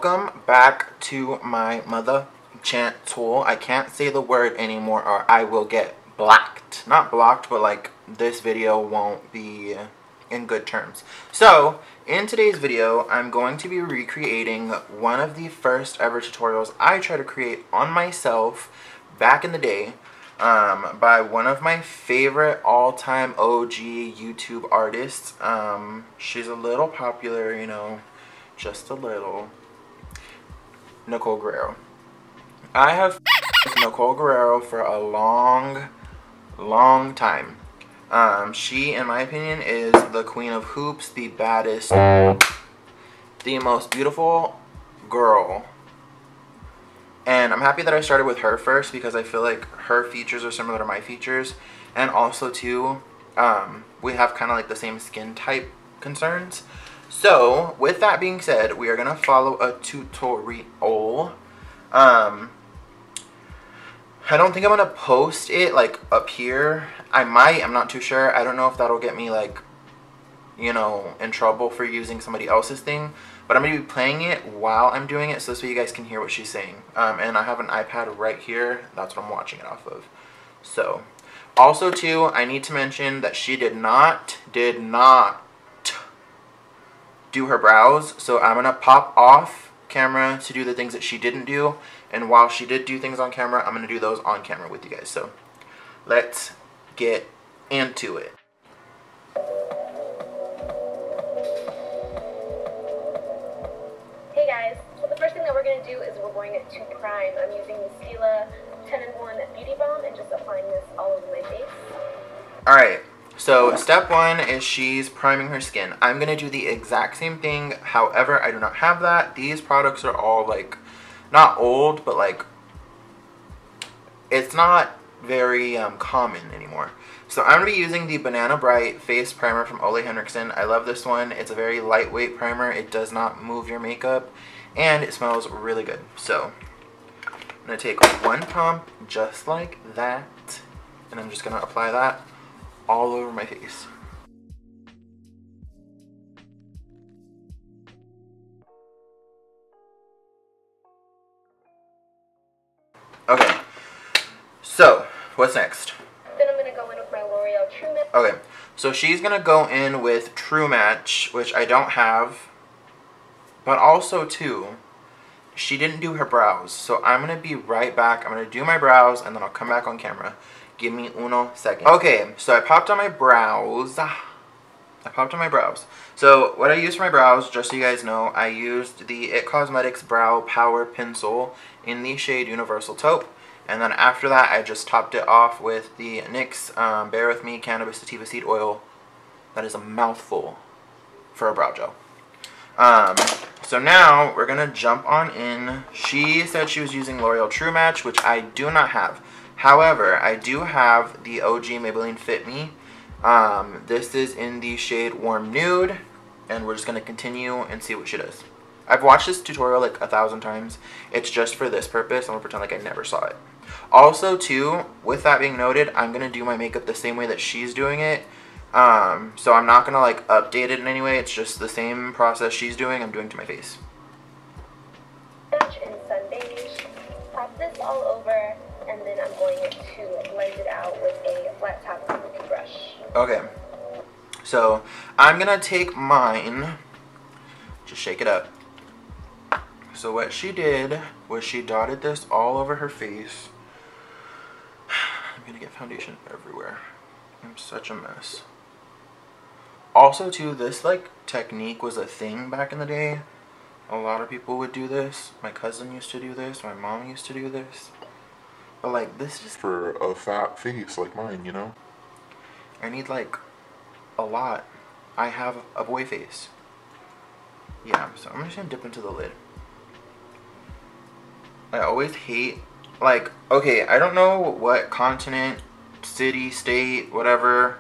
Welcome back to my mother channel. I can't say the word anymore or I will get blocked. Not blocked, but like this video won't be in good terms. So in today's video, I'm going to be recreating one of the first ever tutorials I tried to create on myself back in the day by one of my favorite all-time OG YouTube artists. She's a little popular, you know, just a little. Nicole Guerrero. I have Nicole Guerrero for a long time. She, in my opinion, is the queen of hoops, the baddest, the most beautiful girl. And I'm happy that I started with her first because I feel like her features are similar to my features. And also, too, we have kind of like the same skin type concerns. So, with that being said, we are going to follow a tutorial. I don't think I'm going to post it, like, up here. I might, I'm not too sure. I don't know if that'll get me, like, you know, in trouble for using somebody else's thing. But I'm going to be playing it while I'm doing it, so this way you guys can hear what she's saying. And I have an iPad right here. That's what I'm watching it off of. So, also, too, I need to mention that she did not do her brows, so I'm gonna pop off camera to do the things that she didn't do, and while she did do things on camera, I'm gonna do those on camera with you guys. So let's get into it. Hey guys, so the first thing that we're going to do is we're going to prime. I'm using the Stila 10-in-1 Beauty Balm and just applying this all over my face. Alright, so step one is she's priming her skin. I'm going to do the exact same thing, however, I do not have that. These products are all like, not old, but like, it's not very common anymore. So I'm going to be using the Banana Bright Face Primer from Ole Henriksen. I love this one. It's a very lightweight primer. It does not move your makeup, and it smells really good. So I'm going to take one pump just like that, and I'm just going to apply that all over my face. Okay, so what's next? Then I'm going to go in with my L'Oreal True Match. Okay, so she's going to go in with True Match, which I don't have, but also too, she didn't do her brows. So I'm going to be right back. I'm going to do my brows and then I'll come back on camera. Give me uno second. Okay, so I popped on my brows. So what I used for my brows, just so you guys know, I used the IT Cosmetics Brow Power Pencil in the shade Universal Taupe. And then after that, I just topped it off with the NYX Bear With Me Cannabis Sativa Seed Oil. That is a mouthful for a brow gel. So now we're going to jump on in. She said she was using L'Oreal True Match, which I do not have. However, I do have the OG Maybelline Fit Me. This is in the shade Warm Nude, and we're just going to continue and see what she does. I've watched this tutorial like 1,000 times. It's just for this purpose. I'm going to pretend like I never saw it. Also, too, with that being noted, I'm going to do my makeup the same way that she's doing it. So I'm not going to like update it in any way. It's just the same process she's doing, I'm doing to my face. In Sun Beige. Pop this all over. And then I'm going to blend it out with a flat top milky brush. Okay, so I'm gonna take mine, just shake it up. So what she did was she dotted this all over her face. I'm gonna get foundation everywhere. I'm such a mess. Also too, this like technique was a thing back in the day. A lot of people would do this. My cousin used to do this, my mom used to do this. But like, this is for a fat face like mine, you know? I need like a lot. I have a boy face. Yeah, so I'm just gonna dip into the lid. I always hate, like, okay, I don't know what continent, city, state, whatever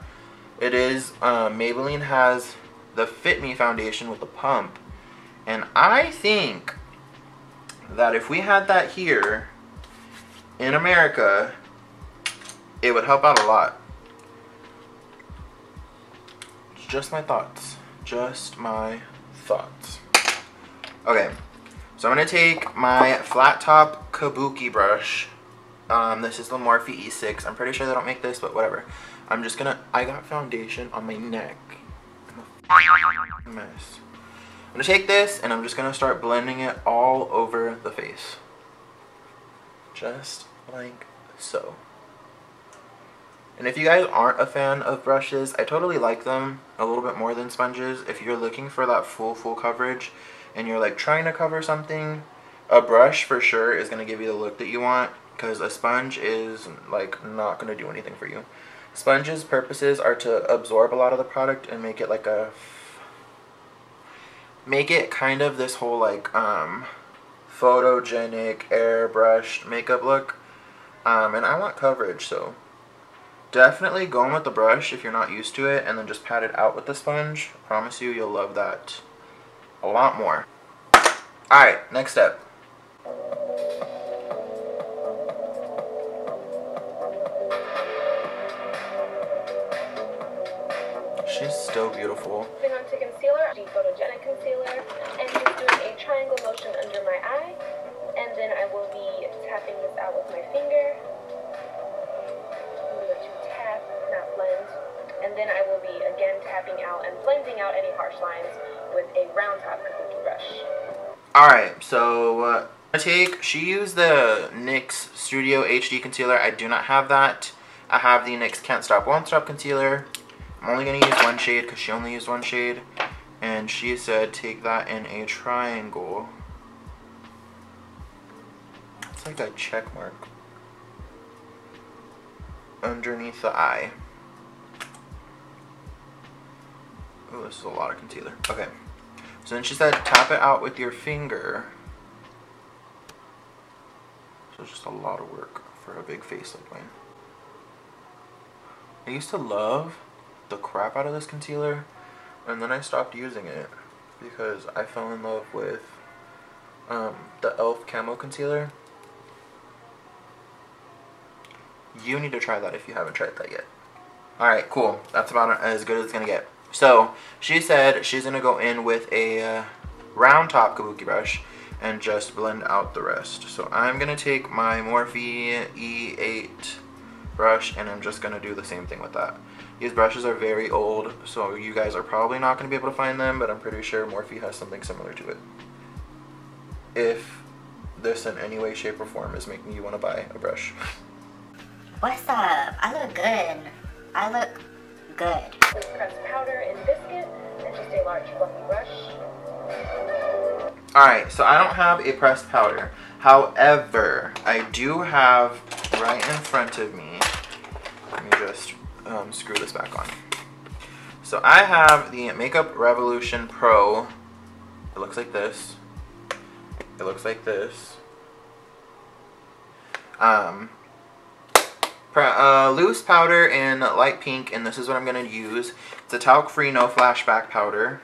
it is. Maybelline has the Fit Me foundation with the pump. And I think that if we had that here in America, it would help out a lot. Just my thoughts. Just my thoughts. Okay, So I'm going to take my flat top kabuki brush. This is the Morphe E6. I'm pretty sure they don't make this, but whatever. I'm just going to, I got foundation on my neck. I'm a mess. I'm going to take this and I'm just going to start blending it all over the face. Just like so. And if you guys aren't a fan of brushes, I totally like them a little bit more than sponges. If you're looking for that full coverage and you're like trying to cover something, a brush for sure is going to give you the look that you want, because a sponge is like not going to do anything for you. Sponge's purposes are to absorb a lot of the product and make it like a, make it kind of this whole like photogenic airbrushed makeup look. And I want coverage, so definitely go in with the brush if you're not used to it, and then just pat it out with the sponge. I promise you, you'll love that a lot more. Alright, next step. She's still beautiful. Moving on to concealer, the photogenic concealer, and just doing a triangle motion under my eye, and then I will be tapping this out with my finger. And then I will be again tapping out and blending out any harsh lines with a round top kabuki brush. Alright, so she used the NYX Studio HD concealer. I do not have that. I have the NYX Can't Stop Won't Stop concealer. I'm only going to use one shade because she only used one shade. And she said take that in a triangle. It's like a check mark underneath the eye. Oh, this is a lot of concealer. Okay. So then she said tap it out with your finger. So it's just a lot of work for a big face like mine. I used to love the crap out of this concealer, and then I stopped using it because I fell in love with the e.l.f. Camo Concealer. You need to try that if you haven't tried that yet. Alright, cool. That's about as good as it's gonna get. So, she said she's going to go in with a round top kabuki brush and just blend out the rest. So, I'm going to take my Morphe E8 brush and I'm just going to do the same thing with that. These brushes are very old, so you guys are probably not going to be able to find them, but I'm pretty sure Morphe has something similar to it. If this in any way, shape, or form is making you want to buy a brush. What's up? I look good. I look good. Pressed powder and biscuit, and just a large fluffy brush. Alright, so I don't have a pressed powder. However, I do have right in front of me, let me just screw this back on. So I have the Makeup Revolution Pro. It looks like this. It looks like this. Loose powder in light pink, and this is what I'm going to use. It's a talc-free, no flashback powder.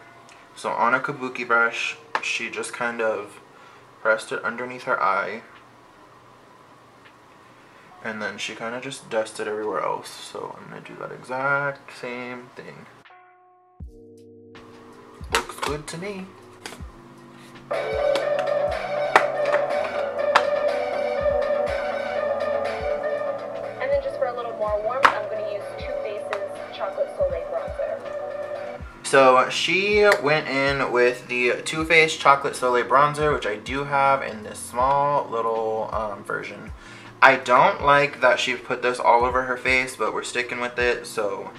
So on a kabuki brush, she just kind of pressed it underneath her eye. And then she kind of just dusted everywhere else. So I'm going to do that exact same thing. Looks good to me. So she went in with the Too Faced Chocolate Soleil Bronzer, which I do have in this small little version. I don't like that she put this all over her face, but we're sticking with it, so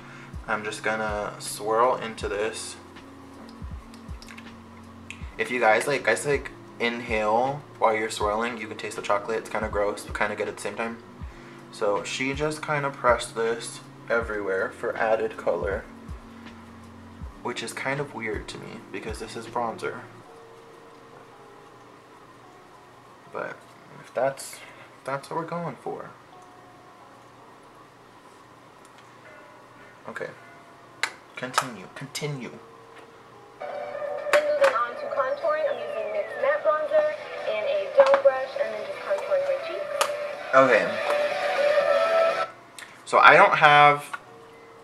I'm just gonna swirl into this. If you guys like inhale while you're swirling, you can taste the chocolate. It's kind of gross, but kind of good at the same time. So she just kind of pressed this everywhere for added color, which is kind of weird to me because this is bronzer. But if that's what we're going for. Okay. Continue. Then moving on to contouring, I'm using NYX Matte Bronzer and a dome brush, and then just contouring my cheeks. Okay. So I don't have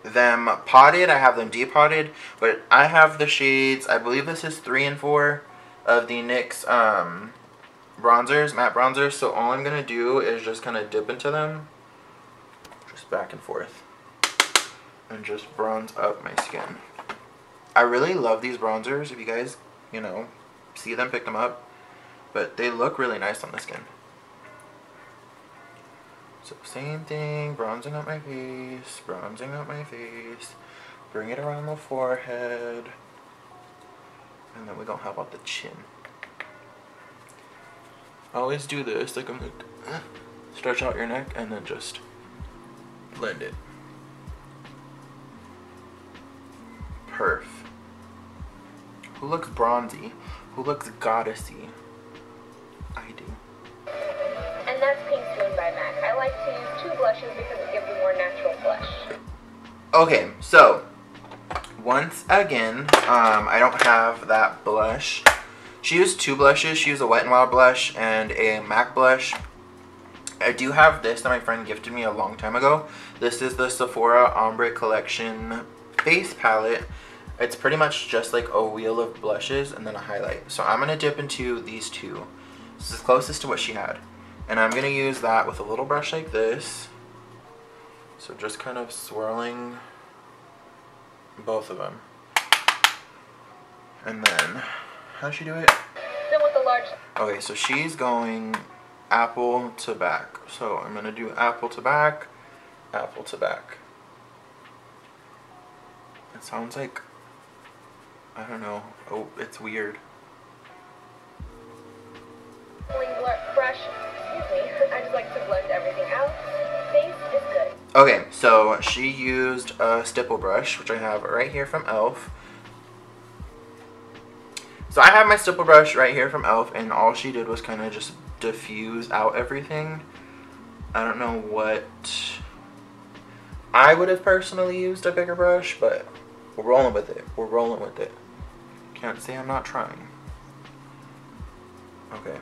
them potted, I have them depotted, but I have the shades, I believe this is 3 and 4 of the NYX bronzers, matte bronzers, so all I'm going to do is just kind of dip into them, just back and forth, and just bronze up my skin. I really love these bronzers. If you guys, you know, see them, pick them up, but they look really nice on the skin. So same thing, bronzing up my face, bronzing up my face, bring it around the forehead, and then we're gonna help out the chin. I always do this, like I'm like, stretch out your neck and then just blend it. Perf. Who looks bronzy? Who looks goddessy? I do. And that's Pink Spoon by MAC. I like to use 2 blushes because it gives a more natural blush. Okay, so once again, I don't have that blush. She used 2 blushes. She used a Wet n Wild blush and a MAC blush. I do have this that my friend gifted me a long time ago. This is the Sephora Ombre Collection Face Palette. It's pretty much just like a wheel of blushes and then a highlight. So I'm going to dip into these 2. This is closest to what she had. And I'm going to use that with a little brush like this. So just kind of swirling both of them. And then, how does she do it? Then with the large... Okay, so she's going apple to back. So I'm going to do apple to back, apple to back. It sounds like, I don't know. Oh, it's weird. Brush, excuse me. I just like to blend everything out. Face is good. Okay, so she used a stipple brush, which I have right here from e.l.f. So I have my stipple brush right here from e.l.f. and all she did was kind of just diffuse out everything. I don't know what... I would have personally used a bigger brush, but we're rolling with it. We're rolling with it. Can't say I'm not trying. Okay.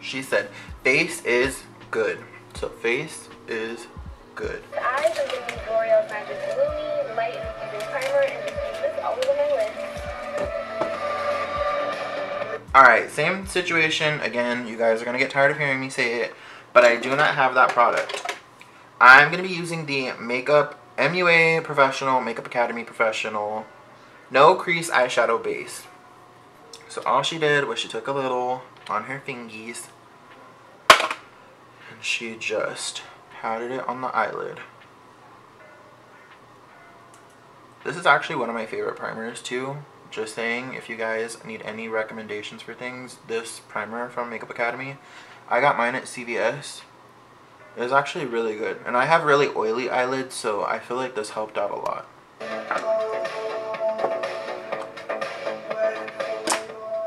She said, face is good. So face is good. The eyes, I'm going to use L'Oreal's Magic Illumi Light Infusing Primer and just use this all over my lid. Alright, same situation. Again, you guys are going to get tired of hearing me say it, but I do not have that product. I'm going to be using the Makeup MUA Professional, Makeup Academy Professional, No Crease Eyeshadow Base. So all she did was she took a little on her fingies and she just patted it on the eyelid. This is actually one of my favorite primers too. Just saying, if you guys need any recommendations for things, this primer from Makeup Academy, I got mine at CVS. It was actually really good. And I have really oily eyelids, so I feel like this helped out a lot. Then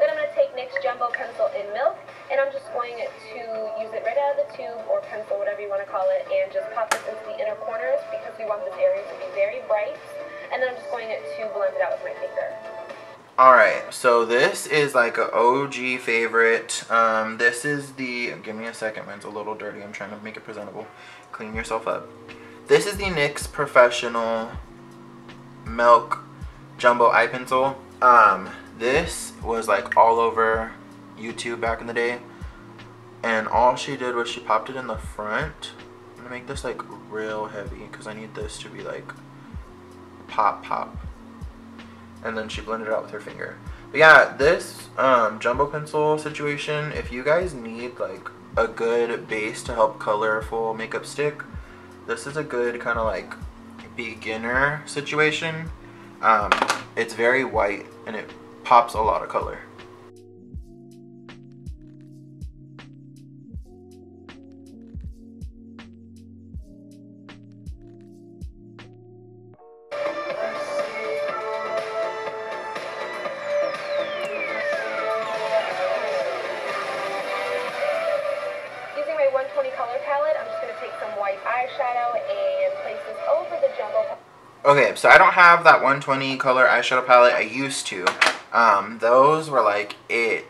I'm going to take NYX Jumbo Pencil in Milk, and I'm just going to use it right out of the tube, or pencil, whatever you want to call it, and just pop this into the inner corners because we want this area to be very bright. And then I'm just going to blend it out with my finger. Alright, so this is like an OG favorite. This is the, give me a second, mine's a little dirty. I'm trying to make it presentable. Clean yourself up. This is the NYX Professional Milk Jumbo Eye Pencil. This was like all over YouTube back in the day. And all she did was she popped it in the front. I'm gonna make this like real heavy because I need this to be like pop pop. And then she blended it out with her finger. But yeah, this jumbo pencil situation, if you guys need like a good base to help colorful makeup stick, this is a good kind of like beginner situation. It's very white and it pops a lot of color. Okay, so I don't have that 120 color eyeshadow palette. I used to. Those were like it.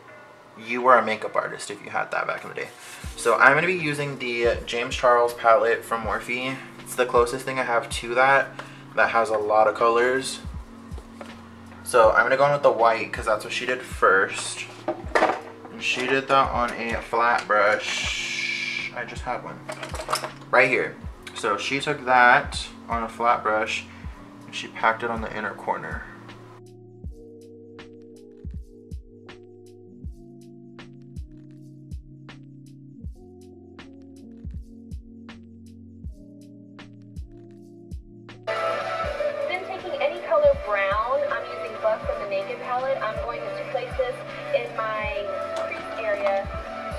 You were a makeup artist if you had that back in the day. So I'm going to be using the James Charles palette from Morphe. It's the closest thing I have to that has a lot of colors. So I'm going to go in with the white because that's what she did first. she did that on a flat brush. I just have one right here. So she took that on a flat brush and she packed it on the inner corner. Then taking any color brown, I'm using Buff from the Naked palette. I'm going to place this in my crease area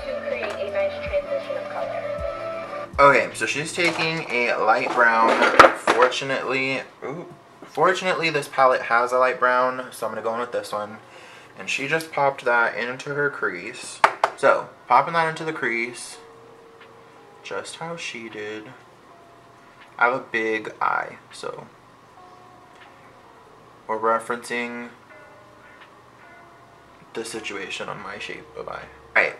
to create a nice transition of color. Okay, so she's taking a light brown. Fortunately this palette has a light brown, so I'm gonna go in with this one. And she just popped that into her crease. So, popping that into the crease, just how she did. I have a big eye, so we're referencing the situation on my shape of eye. Alright,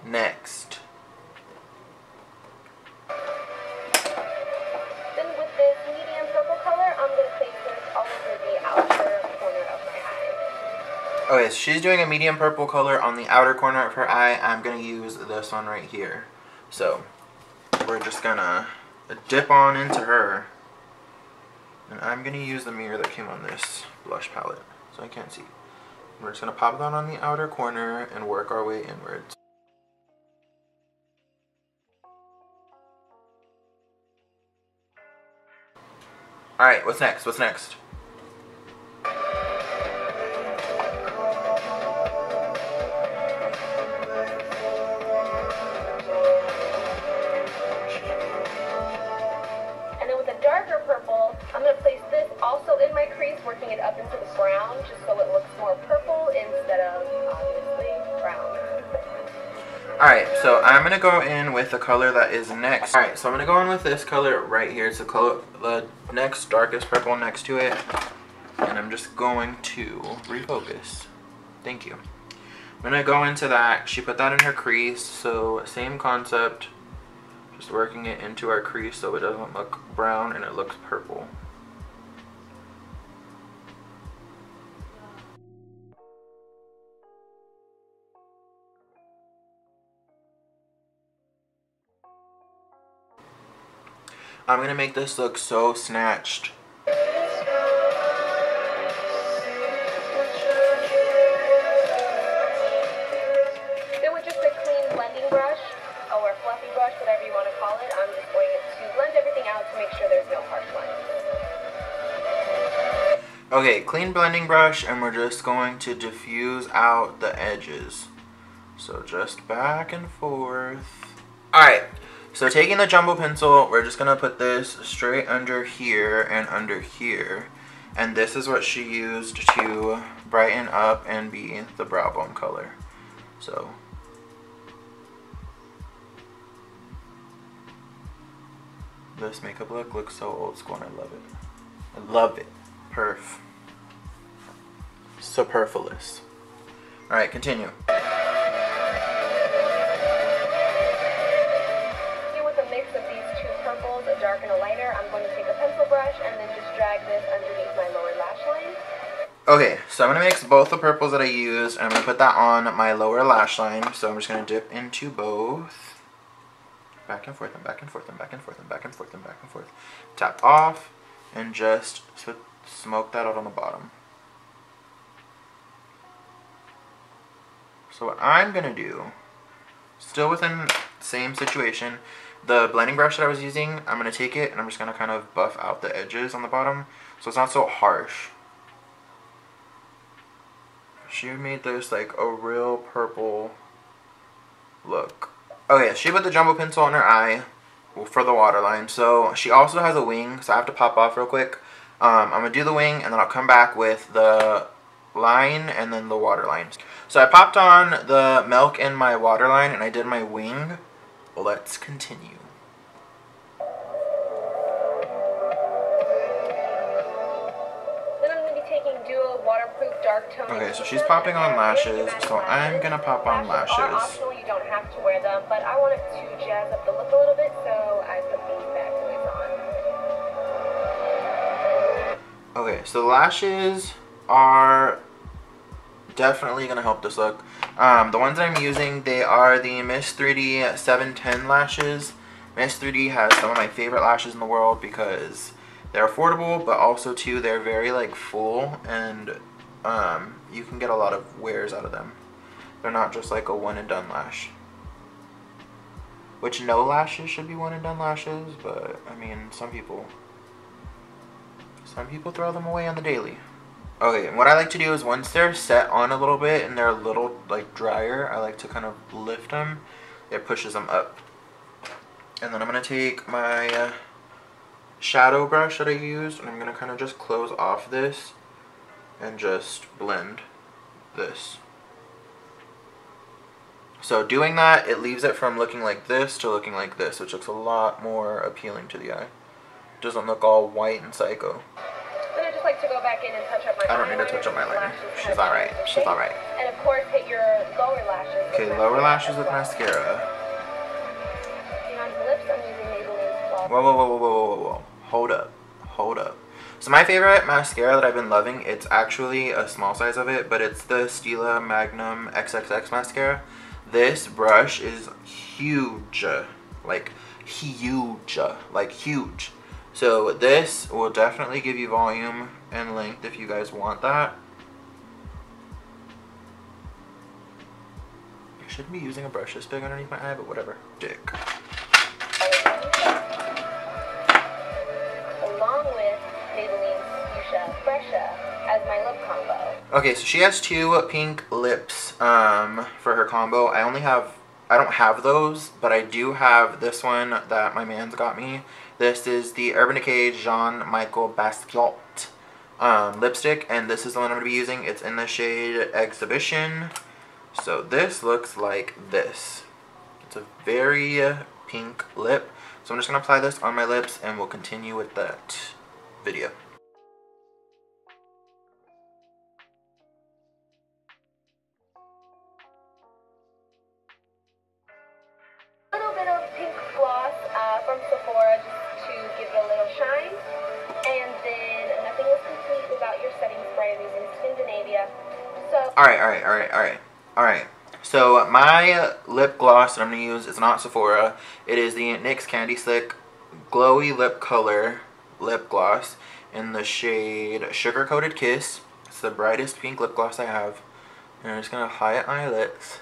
next. Then with this medium purple color, I'm going to place this all over the outer corner of my eye. Okay, so she's doing a medium purple color on the outer corner of her eye. I'm going to use this one right here. So, we're just going to dip on into her. And I'm going to use the mirror that came on this blush palette, so I can't see. We're just going to pop that on the outer corner and work our way inwards. Alright, what's next? What's next? And then with a darker purple, I'm going to place this also in my crease, working it up into the brown, just so it looks more purple instead of, obviously, brown. Alright, so I'm going to go in with the color that is next. Alright, so I'm going to go in with this color right here. It's the next darkest purple next to it. And I'm just going to refocus. Thank you. I'm going to go into that. She put that in her crease, so same concept. Just working it into our crease so it doesn't look brown and it looks purple. I'm gonna make this look so snatched. Then with just a clean blending brush, or fluffy brush, whatever you want to call it, I'm just going to blend everything out to make sure there's no harsh lines. Okay, clean blending brush, and we're just going to diffuse out the edges. So just back and forth. Alright, so taking the jumbo pencil, we're just going to put this straight under here and under here. And this is what she used to brighten up and be the brow bone color. So this makeup look looks so old school and I love it. I love it. Perf. Superfluous. Alright, continue. Here with a mix of these two purples, a dark and a lighter, I'm going to take a pencil brush and then just drag this underneath my lower lash line. Okay, so I'm going to mix both the purples that I used and I'm going to put that on my lower lash line. So I'm just going to dip into both. Back and forth and back and forth and back and forth and back and forth and back and forth. Tap off and just smoke that out on the bottom. So what I'm going to do, still within the same situation, the blending brush that I was using, I'm going to take it and I'm just going to kind of buff out the edges on the bottom so it's not so harsh. She made this like a real purple look. Okay, she put the jumbo pencil on her eye for the waterline. So she also has a wing, so I have to pop off real quick. I'm going to do the wing and then I'll come back with the line and then the waterline. So I popped on the milk in my waterline and I did my wing. Let's continue. Then I'm going to be taking Duo Waterproof Dark Tone. Okay, so she's popping on lashes, so I'm going to pop on lashes. Are optional, you don't have to wear them, but I wanted to jazz up the look a little bit, so I put these bad boys on. Okay, so the lashes are definitely going to help this look. The ones that I'm using, they are the Miss 3D 710 lashes. Miss 3D has some of my favorite lashes in the world because they're affordable, but also too they're very like full, and you can get a lot of wears out of them. They're not just like a one and done lash. Which no lashes should be one and done lashes, but I mean some people throw them away on the daily. Okay, and what I like to do is once they're set on a little bit and they're a little like drier, I like to kind of lift them. It pushes them up. And then I'm going to take my shadow brush that I used, and I'm going to kind of just close off this and just blend this. So doing that, it leaves it from looking like this to looking like this, which looks a lot more appealing to the eye. It doesn't look all white and psycho. Then I just like to go back in and touch up my I don't need to touch up my liner. She's alright. She's alright. And of course, hit your lower lashes. Okay, lower lashes with mascara. And on the lips, I'm using Maybelline's Flawless. Whoa, whoa, whoa, whoa, whoa, whoa, whoa. Hold up. Hold up. So my favorite mascara that I've been loving, it's actually a small size of it, but it's the Stila Magnum XXX mascara. This brush is huge. Like, huge. Like, huge. So this will definitely give you volume and length if you guys want that. I shouldn't be using a brush this big underneath my eye, but whatever. Dick. Along with Maybelline's Fuchsia Fresha as my lip combo. Okay, so she has two pink lips for her combo. I don't have those, but I do have this one that my man's got me. This is the Urban Decay Jean-Michel Basquiat lipstick, and this is the one I'm going to be using. It's in the shade Exhibition. So this looks like this. It's a very pink lip. So I'm just going to apply this on my lips, and we'll continue with that video. A little bit of pink gloss from Sephora just to give it a little shine. And then nothing is complete without your setting spray. I'm using Scandinavia. So Alright. So my lip gloss that I'm going to use is not Sephora. It is the NYX Candy Slick Glowy Lip Color Lip Gloss in the shade Sugar Coated Kiss. It's the brightest pink lip gloss I have. And I'm just going to apply it on my lips.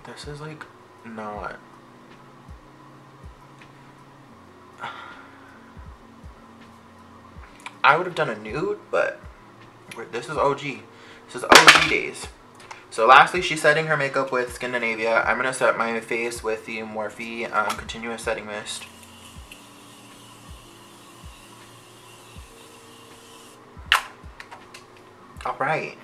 This is like not. I would have done a nude, but this is OG. This is OG days. So lastly, she's setting her makeup with Scandinavia. I'm going to set my face with the Morphe Continuous Setting Mist. Alright.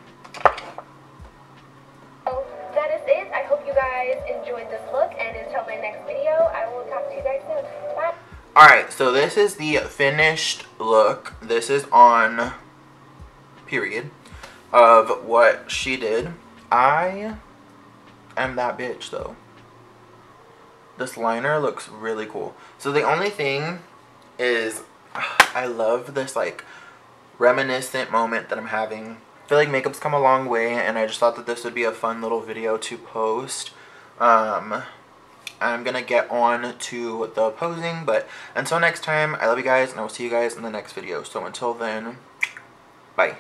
So that is it. I hope you guys enjoyed this look, and until my next video, I will talk to you guys soon. Bye. Alright, so this is the finished look. This is on period of what she did. I am that bitch though. This liner looks really cool. So the only thing is I love this like reminiscent moment that I'm having. I feel like makeup's come a long way, and I just thought that this would be a fun little video to post. I'm gonna get on to the posing, but until next time, I love you guys, and I will see you guys in the next video. So until then, bye.